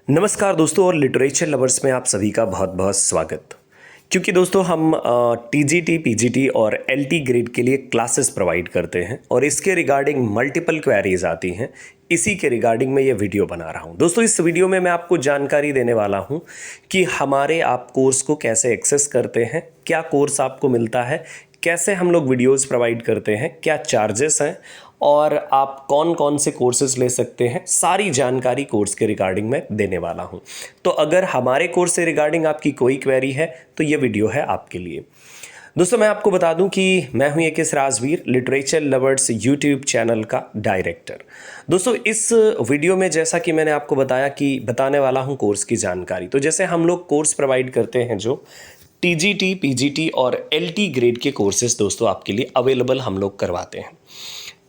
नमस्कार दोस्तों और लिटरेचर लवर्स में आप सभी का बहुत बहुत स्वागत। क्योंकि दोस्तों हम टीजीटी, पीजीटी और एलटी ग्रेड के लिए क्लासेस प्रोवाइड करते हैं और इसके रिगार्डिंग मल्टीपल क्वेरीज आती हैं। इसी के रिगार्डिंग मैं ये वीडियो बना रहा हूँ। दोस्तों इस वीडियो में मैं आपको जानकारी देने वाला हूँ कि हमारे आप कोर्स को कैसे एक्सेस करते हैं, क्या कोर्स आपको मिलता है, कैसे हम लोग वीडियोस प्रोवाइड करते हैं, क्या चार्जेस हैं और आप कौन कौन से कोर्सेज ले सकते हैं, सारी जानकारी कोर्स के रिगार्डिंग मैं देने वाला हूं। तो अगर हमारे कोर्स से रिगार्डिंग आपकी कोई क्वेरी है तो ये वीडियो है आपके लिए। दोस्तों मैं आपको बता दूं कि मैं हूं AKS Rajveer, literature lovers YouTube channel का डायरेक्टर। दोस्तों इस वीडियो में जैसा कि मैंने आपको बताया कि बताने वाला हूं कोर्स की जानकारी। तो जैसे हम लोग कोर्स प्रोवाइड करते हैं जो टीजीटी, पीजीटी और एलटी ग्रेड के कोर्सेज दोस्तों आपके लिए अवेलेबल हम लोग करवाते हैं।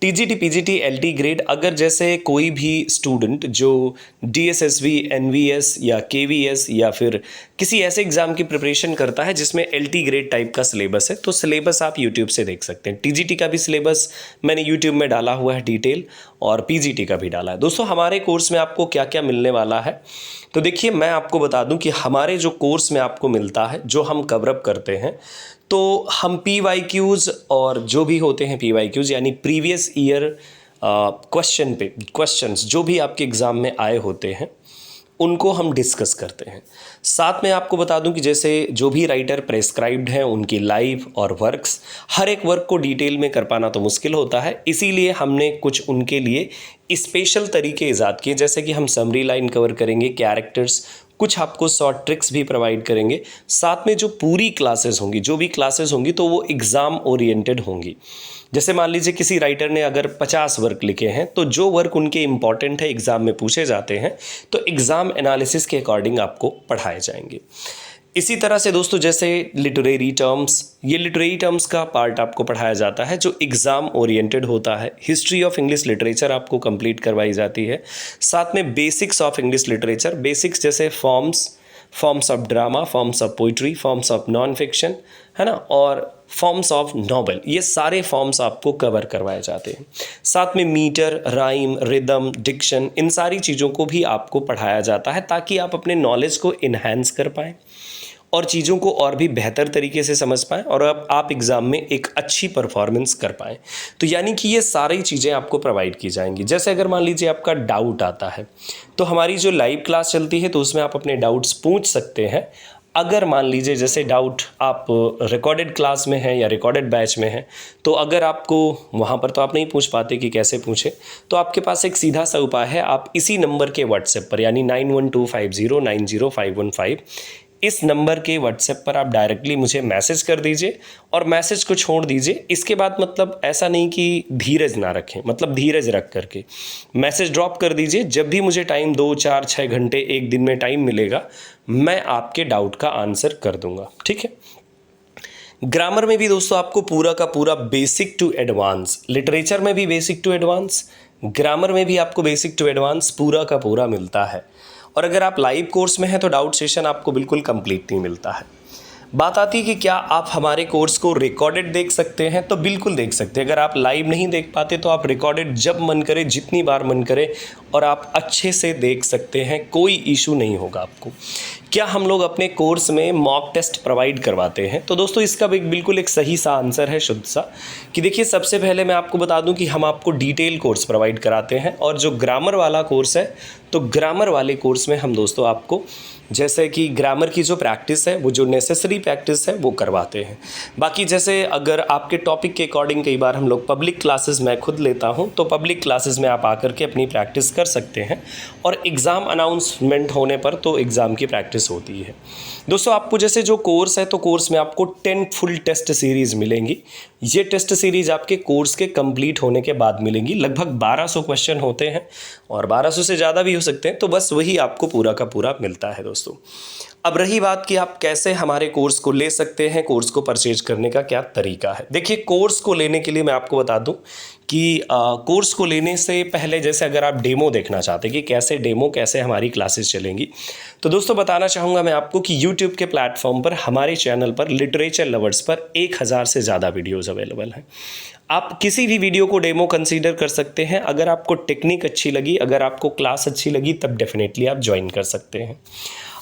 टीजीटी, पीजीटी, एलटी ग्रेड अगर जैसे कोई भी स्टूडेंट जो डीएसएसबी, एनवीएस या केवीएस या फिर किसी ऐसे एग्ज़ाम की प्रिपरेशन करता है जिसमें एलटी ग्रेड टाइप का सिलेबस है, तो सिलेबस आप यूट्यूब से देख सकते हैं। टीजीटी का भी सिलेबस मैंने यूट्यूब में डाला हुआ है डिटेल, और पीजीटी का भी डाला है। दोस्तों हमारे कोर्स में आपको क्या क्या मिलने वाला है, तो देखिए मैं आपको बता दूं कि हमारे जो कोर्स में आपको मिलता है, जो हम कवरअप करते हैं, तो हम पीवाईक्यूज़ और जो भी होते हैं पीवाईक्यूज़ यानी प्रीवियस ईयर क्वेश्चंस जो भी आपके एग्ज़ाम में आए होते हैं उनको हम डिस्कस करते हैं। साथ में आपको बता दूं कि जैसे जो भी राइटर प्रेस्क्राइब्ड हैं उनकी लाइव और वर्क्स, हर एक वर्क को डिटेल में कर पाना तो मुश्किल होता है, इसीलिए हमने कुछ उनके लिए स्पेशल तरीके ईजाद किए। जैसे कि हम समरी लाइन कवर करेंगे, कैरेक्टर्स, कुछ आपको शॉर्ट ट्रिक्स भी प्रोवाइड करेंगे। साथ में जो पूरी क्लासेस होंगी, जो भी क्लासेस होंगी, तो वो एग्ज़ाम ओरिएंटेड होंगी। जैसे मान लीजिए किसी राइटर ने अगर 50 वर्क लिखे हैं, तो जो वर्क उनके इंपॉर्टेंट है, एग्ज़ाम में पूछे जाते हैं, तो एग्ज़ाम एनालिसिस के अकॉर्डिंग आपको पढ़ाए जाएंगे। इसी तरह से दोस्तों जैसे लिटरेरी टर्म्स, ये लिटरेरी टर्म्स का पार्ट आपको पढ़ाया जाता है जो एग्ज़ाम ओरिएंटेड होता है। हिस्ट्री ऑफ इंग्लिश लिटरेचर आपको कंप्लीट करवाई जाती है। साथ में basics of English literature, basics जैसे forms of drama, forms of poetry, forms of non fiction, है ना, और फॉर्म्स ऑफ नॉवेल, ये सारे फॉर्म्स आपको कवर करवाए जाते हैं। साथ में मीटर, राइम, रिदम, डिक्शन, इन सारी चीज़ों को भी आपको पढ़ाया जाता है ताकि आप अपने नॉलेज को इन्हांस कर पाएँ और चीज़ों को और भी बेहतर तरीके से समझ पाएँ और अब आप एग्ज़ाम में एक अच्छी परफॉर्मेंस कर पाएँ। तो यानी कि ये सारी चीज़ें आपको प्रोवाइड की जाएंगी। जैसे अगर मान लीजिए आपका डाउट आता है, तो हमारी जो लाइव क्लास चलती है तो उसमें आप अपने डाउट्स पूछ सकते हैं। अगर मान लीजिए जैसे डाउट आप रिकॉर्डेड क्लास में हैं या रिकॉर्डेड बैच में हैं, तो अगर आपको वहाँ पर तो आप नहीं पूछ पाते कि कैसे पूछें, तो आपके पास एक सीधा सा उपाय है। आप इसी नंबर के व्हाट्सएप पर यानी 9125090515 इस नंबर के व्हाट्सएप पर आप डायरेक्टली मुझे मैसेज कर दीजिए और मैसेज को छोड़ दीजिए। इसके बाद मतलब ऐसा नहीं कि धीरज ना रखें, मतलब धीरज रख करके मैसेज ड्रॉप कर दीजिए। जब भी मुझे टाइम 2, 4, 6 घंटे एक दिन में टाइम मिलेगा, मैं आपके डाउट का आंसर कर दूंगा, ठीक है। ग्रामर में भी दोस्तों आपको पूरा का पूरा बेसिक टू एडवांस, लिटरेचर में भी बेसिक टू एडवांस, ग्रामर में भी आपको बेसिक टू एडवांस पूरा का पूरा मिलता है। और अगर आप लाइव कोर्स में हैं तो डाउट सेशन आपको बिल्कुल कंप्लीट नहीं मिलता है। बात आती है कि क्या आप हमारे कोर्स को रिकॉर्डेड देख सकते हैं, तो बिल्कुल देख सकते हैं। अगर आप लाइव नहीं देख पाते तो आप रिकॉर्डेड जब मन करे, जितनी बार मन करे, और आप अच्छे से देख सकते हैं, कोई इशू नहीं होगा आपको। क्या हम लोग अपने कोर्स में मॉक टेस्ट प्रोवाइड करवाते हैं, तो दोस्तों इसका बिल्कुल एक सही सा आंसर है, शुद्ध सा, कि देखिए सबसे पहले मैं आपको बता दूं कि हम आपको डिटेल कोर्स प्रोवाइड कराते हैं। और जो ग्रामर वाला कोर्स है, तो ग्रामर वाले कोर्स में हम दोस्तों आपको जैसे कि ग्रामर की जो प्रैक्टिस है, वो जो नेसेसरी प्रैक्टिस है वो करवाते हैं। बाकी जैसे अगर आपके टॉपिक के अकॉर्डिंग कई बार हम लोग पब्लिक क्लासेस मैं खुद लेता हूं, तो पब्लिक क्लासेस में आप आकर के अपनी प्रैक्टिस कर सकते हैं और एग्ज़ाम अनाउंसमेंट होने पर तो एग्ज़ाम की प्रैक्टिस होती है। दोस्तों आपको जैसे जो कोर्स है, तो कोर्स में आपको 10 फुल टेस्ट सीरीज़ मिलेंगी। ये टेस्ट सीरीज़ आपके कोर्स के कंप्लीट होने के बाद मिलेंगी। लगभग 1200 क्वेश्चन होते हैं और 1200 से ज़्यादा भी हो सकते हैं, तो बस वही आपको पूरा का पूरा मिलता है दोस्तों। अब रही बात कि आप कैसे हमारे कोर्स को ले सकते हैं, कोर्स को परचेज करने का क्या तरीका है। देखिए, कोर्स को लेने के लिए मैं आपको बता दूं कि कोर्स को लेने से पहले जैसे अगर आप डेमो देखना चाहते हैं कि कैसे हमारी क्लासेस चलेंगी, तो दोस्तों बताना चाहूँगा मैं आपको कि यूट्यूब के प्लेटफॉर्म पर हमारे चैनल पर लिटरेचर लवर्स पर 1000 से ज़्यादा वीडियोज़ अवेलेबल हैं। आप किसी भी वीडियो को डेमो कंसीडर कर सकते हैं। अगर आपको टेक्निक अच्छी लगी, अगर आपको क्लास अच्छी लगी, तब डेफिनेटली आप ज्वाइन कर सकते हैं।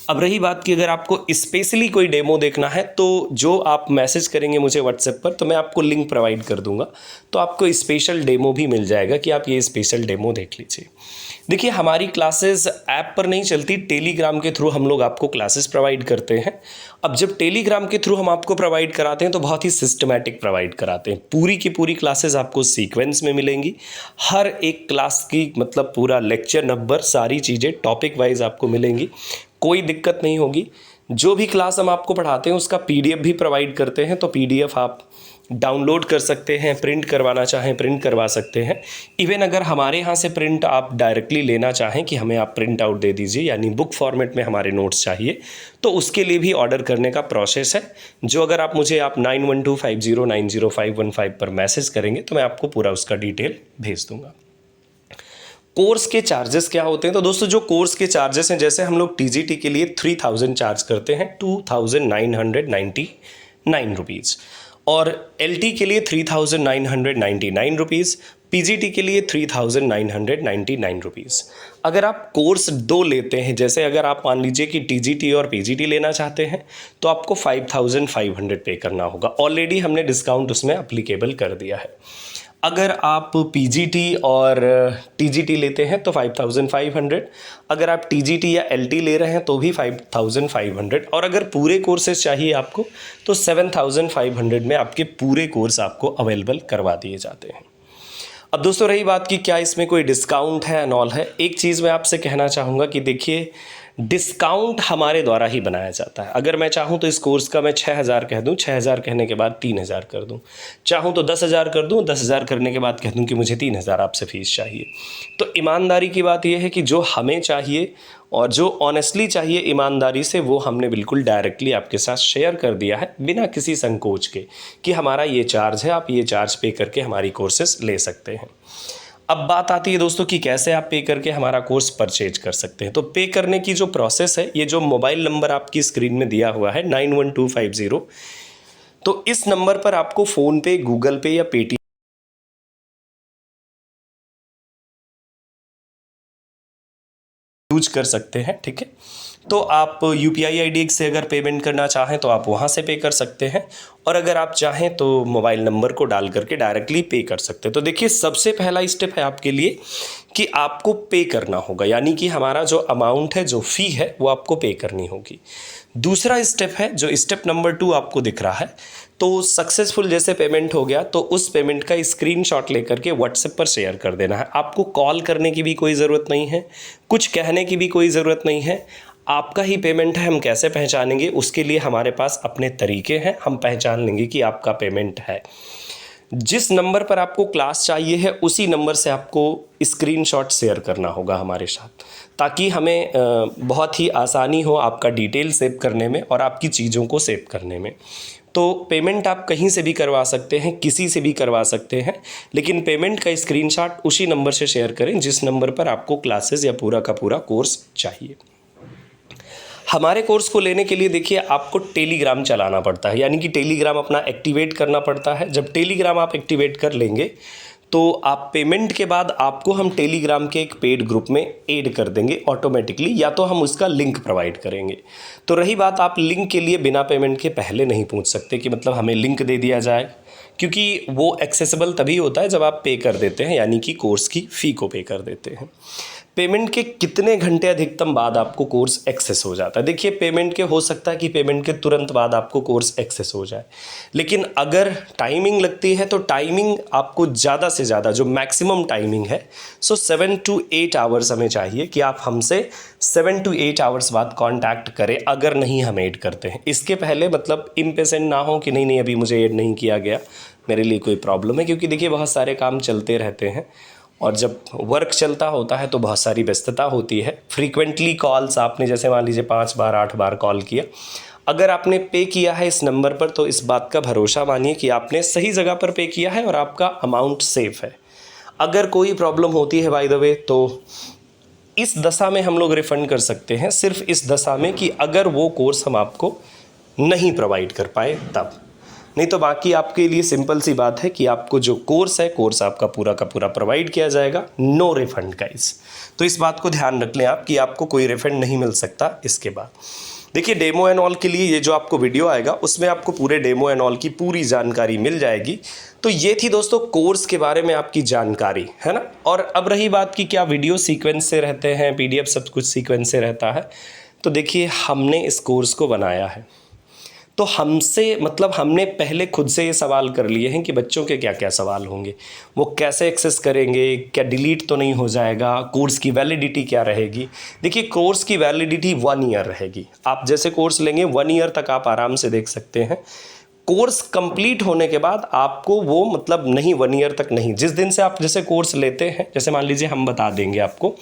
अब रही बात कि अगर आपको स्पेशली कोई डेमो देखना है, तो जो आप मैसेज करेंगे मुझे व्हाट्सएप पर, तो मैं आपको लिंक प्रोवाइड कर दूंगा, तो आपको स्पेशल डेमो भी मिल जाएगा कि आप ये स्पेशल डेमो देख लीजिए। देखिए, हमारी क्लासेस ऐप पर नहीं चलती, टेलीग्राम के थ्रू हम लोग आपको क्लासेस प्रोवाइड करते हैं। अब जब टेलीग्राम के थ्रू हम आपको प्रोवाइड कराते हैं तो बहुत ही सिस्टमैटिक प्रोवाइड कराते हैं। पूरी की पूरी क्लासेस आपको सीक्वेंस में मिलेंगी। हर एक क्लास की मतलब पूरा लेक्चर नंबर, सारी चीज़ें टॉपिक वाइज आपको मिलेंगी, कोई दिक्कत नहीं होगी। जो भी क्लास हम आपको पढ़ाते हैं उसका पीडीएफ भी प्रोवाइड करते हैं, तो पीडीएफ आप डाउनलोड कर सकते हैं, प्रिंट करवाना चाहें प्रिंट करवा सकते हैं। इवन अगर हमारे यहाँ से प्रिंट आप डायरेक्टली लेना चाहें कि हमें आप प्रिंट आउट दे दीजिए, यानी बुक फॉर्मेट में हमारे नोट्स चाहिए, तो उसके लिए भी ऑर्डर करने का प्रोसेस है। जो अगर आप मुझे 9125090515 पर मैसेज करेंगे तो मैं आपको पूरा उसका डिटेल भेज दूँगा। कोर्स के चार्जेस क्या होते हैं, तो दोस्तों जो कोर्स के चार्जेस हैं, जैसे हम लोग टीजीटी के लिए 3000 चार्ज करते हैं, 2999 रुपीज़, और एलटी के लिए 3999 रुपीज़, पीजीटी के लिए 3999 रुपीज़। अगर आप कोर्स 2 लेते हैं, जैसे अगर आप मान लीजिए कि टीजीटी और पीजीटी लेना चाहते हैं, तो आपको 5500 पे करना होगा। ऑलरेडी हमने डिस्काउंट उसमें अप्लीकेबल कर दिया है। अगर आप पीजीटी और टीजीटी लेते हैं तो 5500, अगर आप टीजीटी या एलटी ले रहे हैं तो भी 5500, और अगर पूरे कोर्सेज चाहिए आपको तो 7500 में आपके पूरे कोर्स आपको अवेलेबल करवा दिए जाते हैं। अब दोस्तों रही बात कि क्या इसमें कोई डिस्काउंट है, एंड ऑल है, एक चीज़ मैं आपसे कहना चाहूँगा कि देखिए, डिस्काउंट हमारे द्वारा ही बनाया जाता है। अगर मैं चाहूँ तो इस कोर्स का मैं 6000 कह दूँ, 6000 कहने के बाद 3000 कर दूँ, चाहूँ तो 10,000 कर दूँ, 10,000 करने के बाद कह दूँ कि मुझे 3000 आपसे फीस चाहिए। तो ईमानदारी की बात यह है कि जो हमें चाहिए और जो ऑनेस्टली चाहिए ईमानदारी से, वो हमने बिल्कुल डायरेक्टली आपके साथ शेयर कर दिया है, बिना किसी संकोच के कि हमारा ये चार्ज है, आप ये चार्ज पे करके हमारी कोर्सेस ले सकते हैं। अब बात आती है दोस्तों कि कैसे आप पे करके हमारा कोर्स परचेज कर सकते हैं। तो पे करने की जो प्रोसेस है, ये जो मोबाइल नंबर आपकी स्क्रीन में दिया हुआ है 91250, तो इस नंबर पर आपको फ़ोनपे, गूगल पे या पेटीएम यूज कर सकते हैं, ठीक है। तो आप यूपीआई आईडी से अगर पेमेंट करना चाहें तो आप वहाँ से पे कर सकते हैं, और अगर आप चाहें तो मोबाइल नंबर को डाल करके डायरेक्टली पे कर सकते हैं। तो देखिए, सबसे पहला स्टेप है आपके लिए कि आपको पे करना होगा, यानी कि हमारा जो अमाउंट है, जो फ़ी है, वो आपको पे करनी होगी। दूसरा स्टेप है, जो स्टेप नंबर 2 आपको दिख रहा है, तो सक्सेसफुल जैसे पेमेंट हो गया तो उस पेमेंट का स्क्रीनशॉट लेकर के व्हाट्सएप पर शेयर कर देना है। आपको कॉल करने की भी कोई ज़रूरत नहीं है, कुछ कहने की भी कोई ज़रूरत नहीं है। आपका ही पेमेंट है, हम कैसे पहचानेंगे, उसके लिए हमारे पास अपने तरीके हैं, हम पहचान लेंगे कि आपका पेमेंट है। जिस नंबर पर आपको क्लास चाहिए है, उसी नंबर से आपको स्क्रीनशॉट शेयर करना होगा हमारे साथ, ताकि हमें बहुत ही आसानी हो आपका डिटेल सेव करने में और आपकी चीज़ों को सेव करने में। तो पेमेंट आप कहीं से भी करवा सकते हैं, किसी से भी करवा सकते हैं, लेकिन पेमेंट का स्क्रीनशॉट उसी नंबर से शेयर करें जिस नंबर पर आपको क्लासेस या पूरा का पूरा कोर्स चाहिए। हमारे कोर्स को लेने के लिए देखिए, आपको टेलीग्राम चलाना पड़ता है, यानी कि टेलीग्राम अपना एक्टिवेट करना पड़ता है। जब टेलीग्राम आप एक्टिवेट कर लेंगे तो आप पेमेंट के बाद आपको हम टेलीग्राम के एक पेड ग्रुप में ऐड कर देंगे ऑटोमेटिकली, या तो हम उसका लिंक प्रोवाइड करेंगे। तो रही बात, आप लिंक के लिए बिना पेमेंट के पहले नहीं पूछ सकते कि मतलब हमें लिंक दे दिया जाए, क्योंकि वो एक्सेसिबल तभी होता है जब आप पे कर देते हैं, यानी कि कोर्स की फ़ी को पे कर देते हैं। पेमेंट के कितने घंटे अधिकतम बाद आपको कोर्स एक्सेस हो जाता है? देखिए, पेमेंट के हो सकता है कि पेमेंट के तुरंत बाद आपको कोर्स एक्सेस हो जाए, लेकिन अगर टाइमिंग लगती है तो टाइमिंग आपको ज़्यादा से ज़्यादा, जो मैक्सिमम टाइमिंग है, 7 to 8 आवर्स हमें चाहिए कि आप हमसे 7 to 8 आवर्स बाद कांटेक्ट करें, अगर नहीं हम ऐड करते हैं। इसके पहले मतलब इम्पेशेंट ना हो कि नहीं नहीं अभी मुझे ऐड नहीं किया गया, मेरे लिए कोई प्रॉब्लम है, क्योंकि देखिए बहुत सारे काम चलते रहते हैं और जब वर्क चलता होता है तो बहुत सारी व्यस्तता होती है। फ्रीक्वेंटली कॉल्स आपने जैसे मान लीजिए 5 बार 8 बार कॉल किया, अगर आपने पे किया है इस नंबर पर तो इस बात का भरोसा मानिए कि आपने सही जगह पर पे किया है और आपका अमाउंट सेफ है। अगर कोई प्रॉब्लम होती है बाय द वे तो इस दशा में हम लोग रिफ़ंड कर सकते हैं, सिर्फ इस दशा में कि अगर वो कोर्स हम आपको नहीं प्रोवाइड कर पाए तब। नहीं तो बाकी आपके लिए सिंपल सी बात है कि आपको जो कोर्स है, कोर्स आपका पूरा का पूरा प्रोवाइड किया जाएगा, नो रिफंड गाइस। तो इस बात को ध्यान रख लें आप कि आपको कोई रिफंड नहीं मिल सकता इसके बाद। देखिए डेमो एंड ऑल के लिए ये जो आपको वीडियो आएगा उसमें आपको पूरे डेमो एंड ऑल की पूरी जानकारी मिल जाएगी। तो ये थी दोस्तों कोर्स के बारे में आपकी जानकारी, है ना। और अब रही बात कि क्या वीडियो सीक्वेंस से रहते हैं, PDF सब कुछ सीक्वेंस से रहता है। तो देखिए हमने इस कोर्स को बनाया है तो हमसे मतलब हमने पहले खुद से ये सवाल कर लिए हैं कि बच्चों के क्या क्या सवाल होंगे, वो कैसे एक्सेस करेंगे, क्या डिलीट तो नहीं हो जाएगा, कोर्स की वैलिडिटी क्या रहेगी। देखिए कोर्स की वैलिडिटी 1 ईयर रहेगी। आप जैसे कोर्स लेंगे 1 ईयर तक आप आराम से देख सकते हैं। कोर्स कंप्लीट होने के बाद आपको वो मतलब नहीं 1 ईयर तक नहीं, जिस दिन से आप जैसे कोर्स लेते हैं, जैसे मान लीजिए हम बता देंगे आपको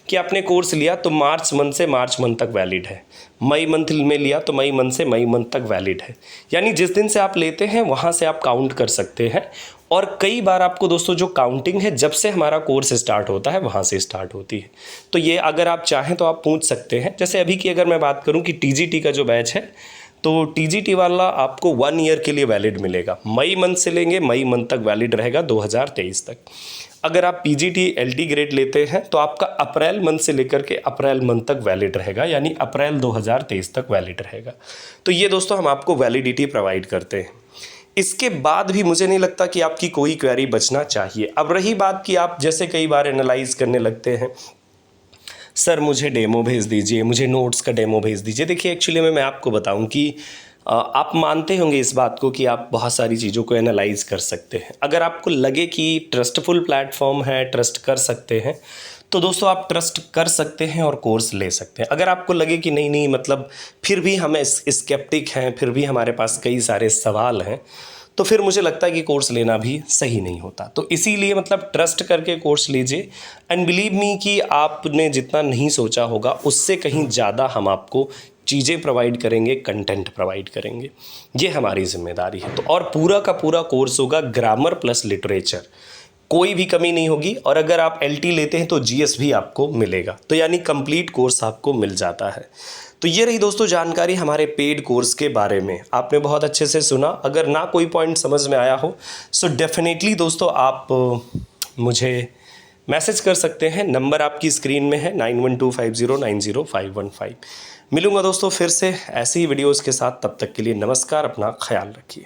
कि आपने कोर्स लिया तो मार्च मंथ से मार्च मंथ तक वैलिड है, मई मंथ में लिया तो मई मंथ से मई मंथ तक वैलिड है। यानी जिस दिन से आप लेते हैं वहाँ से आप काउंट कर सकते हैं। और कई बार आपको दोस्तों जो काउंटिंग है जब से हमारा कोर्स स्टार्ट होता है वहाँ से स्टार्ट होती है। तो ये अगर आप चाहें तो आप पूछ सकते हैं। जैसे अभी की अगर मैं बात करूँ कि TGT का जो बैच है तो TGT वाला आपको 1 ईयर के लिए वैलिड मिलेगा। मई मंथ से लेंगे मई मंथ तक वैलिड रहेगा 2023 तक। अगर आप PGT LT ग्रेड लेते हैं तो आपका अप्रैल मंथ से लेकर के अप्रैल मंथ तक वैलिड रहेगा, यानी अप्रैल 2023 तक वैलिड रहेगा। तो ये दोस्तों हम आपको वैलिडिटी प्रोवाइड करते हैं। इसके बाद भी मुझे नहीं लगता कि आपकी कोई क्वेरी बचना चाहिए। अब रही बात कि आप जैसे कई बार एनालाइज करने लगते हैं, सर मुझे डेमो भेज दीजिए, मुझे नोट्स का डेमो भेज दीजिए। देखिए एक्चुअली मैं आपको बताऊं कि आप मानते होंगे इस बात को कि आप बहुत सारी चीज़ों को एनालाइज कर सकते हैं। अगर आपको लगे कि ट्रस्टफुल प्लेटफॉर्म है, ट्रस्ट कर सकते हैं, तो दोस्तों आप ट्रस्ट कर सकते हैं और कोर्स ले सकते हैं। अगर आपको लगे कि नहीं नहीं मतलब फिर भी हम स्केप्टिक हैं, फिर भी हमारे पास कई सारे सवाल हैं, तो फिर मुझे लगता है कि कोर्स लेना भी सही नहीं होता। तो इसीलिए मतलब ट्रस्ट करके कोर्स लीजिए। एंड बिलीव मी कि आपने जितना नहीं सोचा होगा उससे कहीं ज़्यादा हम आपको चीज़ें प्रोवाइड करेंगे, कंटेंट प्रोवाइड करेंगे। ये हमारी जिम्मेदारी है। तो और पूरा का पूरा कोर्स होगा ग्रामर प्लस लिटरेचर, कोई भी कमी नहीं होगी। और अगर आप LT लेते हैं तो GS भी आपको मिलेगा, तो यानी कंप्लीट कोर्स आपको मिल जाता है। तो ये रही दोस्तों जानकारी हमारे पेड कोर्स के बारे में। आपने बहुत अच्छे से सुना। अगर ना कोई पॉइंट समझ में आया हो सो डेफिनेटली दोस्तों आप मुझे मैसेज कर सकते हैं। नंबर आपकी स्क्रीन में है 9125090515। मिलूंगा दोस्तों फिर से ऐसी ही वीडियोज़ के साथ। तब तक के लिए नमस्कार, अपना ख्याल रखिए।